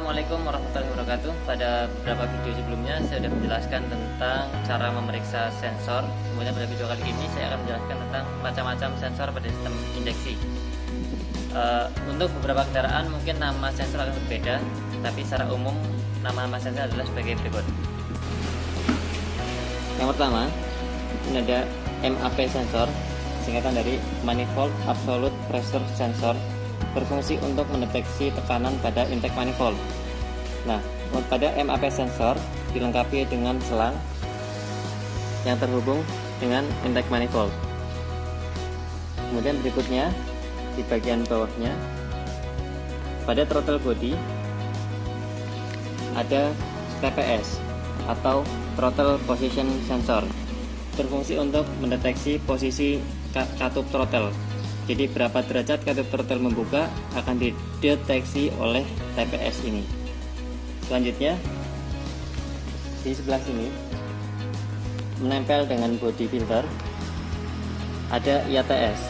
Assalamualaikum warahmatullahi wabarakatuh. Pada beberapa video sebelumnya saya sudah menjelaskan tentang cara memeriksa sensor. Kemudian pada video kali ini saya akan menjelaskan tentang macam-macam sensor pada sistem injeksi. Untuk beberapa kendaraan mungkin nama sensor akan berbeda, tapi secara umum nama sensor adalah sebagai berikut. Yang pertama, ini ada MAP sensor, singkatan dari Manifold Absolute Pressure Sensor, berfungsi untuk mendeteksi tekanan pada intake manifold. Nah, pada MAP sensor dilengkapi dengan selang yang terhubung dengan intake manifold. Kemudian berikutnya di bagian bawahnya pada throttle body ada TPS atau Throttle Position Sensor, berfungsi untuk mendeteksi posisi katup throttle. Jadi berapa derajat katup throttle membuka akan dideteksi oleh TPS ini. Selanjutnya di sebelah sini menempel dengan body filter ada IATS.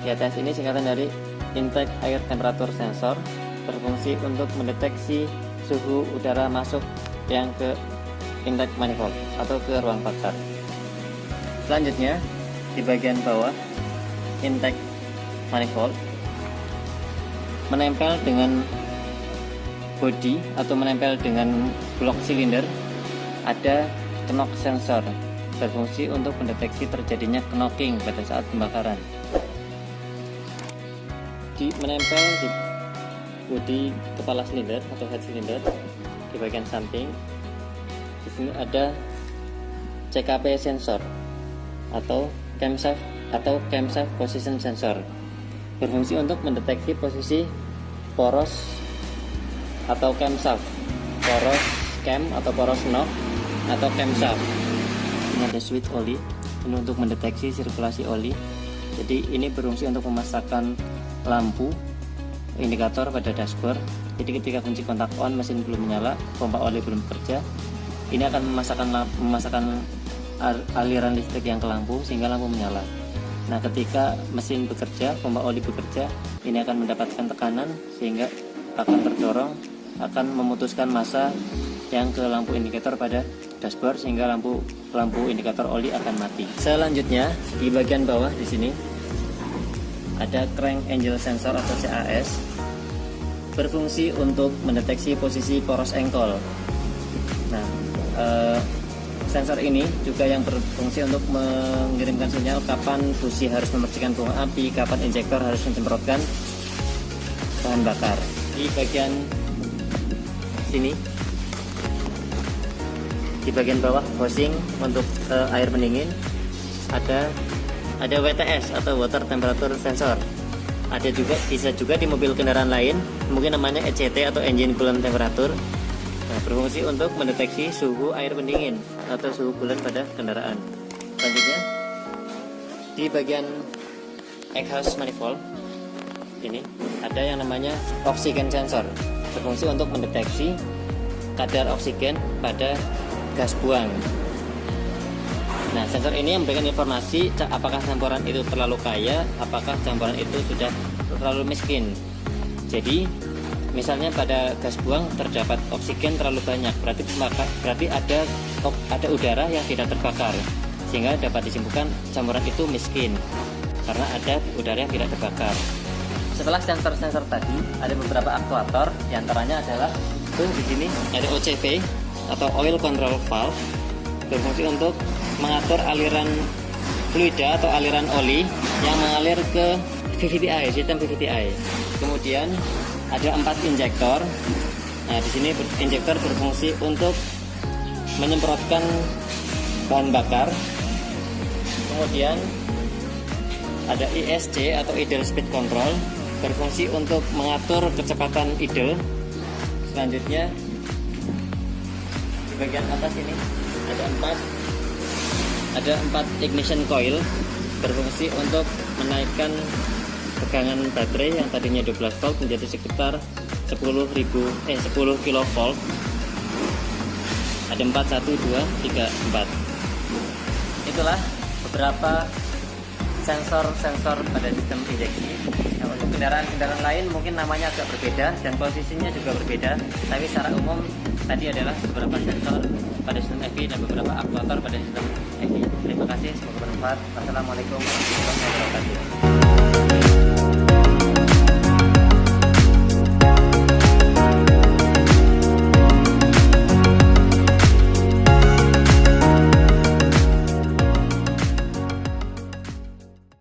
IATS ini singkatan dari Intake Air Temperature Sensor, berfungsi untuk mendeteksi suhu udara masuk yang ke intake manifold atau ke ruang bakar. Selanjutnya di bagian bawah intake manifold menempel dengan body atau menempel dengan blok silinder ada knock sensor, berfungsi untuk mendeteksi terjadinya knocking pada saat pembakaran. Menempel di body kepala silinder atau head silinder di bagian samping. Di sini ada CKP sensor atau camshaft position sensor, berfungsi untuk mendeteksi posisi poros atau camshaft, poros cam atau poros knock atau camshaft. Ini ada switch oli, ini untuk mendeteksi sirkulasi oli. Jadi ini berfungsi untuk memasakkan lampu indikator pada dashboard. Jadi ketika kunci kontak on, mesin belum menyala, pompa oli belum bekerja, ini akan memasakkan aliran listrik yang ke lampu sehingga lampu menyala. Nah, ketika mesin bekerja, pompa oli bekerja, ini akan mendapatkan tekanan sehingga akan terdorong, akan memutuskan massa yang ke lampu indikator pada dashboard sehingga lampu indikator oli akan mati. Selanjutnya di bagian bawah di sini ada crank angle sensor atau CAS, berfungsi untuk mendeteksi posisi poros engkol. Nah, sensor ini juga yang berfungsi untuk mengirimkan sinyal kapan busi harus memercikan bunga api, kapan injektor harus menyemprotkan bahan bakar. Di bagian sini, di bagian bawah housing untuk air pendingin ada WTS atau Water Temperature Sensor. Bisa juga di mobil kendaraan lain, mungkin namanya ECT atau Engine Coolant Temperature. Nah, berfungsi untuk mendeteksi suhu air pendingin atau suhu bulan pada kendaraan. Selanjutnya di bagian exhaust manifold ini ada yang namanya oxygen sensor, berfungsi untuk mendeteksi kadar oksigen pada gas buang. Nah, sensor ini memberikan informasi apakah campuran itu terlalu kaya, apakah campuran itu sudah terlalu miskin. Jadi misalnya pada gas buang terdapat oksigen terlalu banyak, berarti ada udara yang tidak terbakar, sehingga dapat disimpulkan campuran itu miskin karena ada udara yang tidak terbakar. Setelah sensor-sensor tadi ada beberapa aktuator, diantaranya adalah di sini ada OCV atau Oil Control Valve, berfungsi untuk mengatur aliran fluida atau aliran oli yang mengalir ke VVTi, sistem VVTi. Kemudian ada 4 injektor. Nah, di sini injektor berfungsi untuk menyemprotkan bahan bakar. Kemudian ada ISC atau Idle Speed Control, berfungsi untuk mengatur kecepatan idle. Selanjutnya di bagian atas ini ada 4 ignition coil, berfungsi untuk menaikkan tegangan baterai yang tadinya 12 volt menjadi sekitar 10 kilovolt. Ada 4, 1, 2, 3, 4. Itulah beberapa sensor pada sistem injeksi. Nah, untuk kendaraan lain mungkin namanya agak berbeda dan posisinya juga berbeda, tapi secara umum tadi adalah beberapa sensor pada sistem EV dan beberapa aktuator pada sistem EV. Terima kasih, semoga bermanfaat. Wassalamualaikum warahmatullahi wabarakatuh.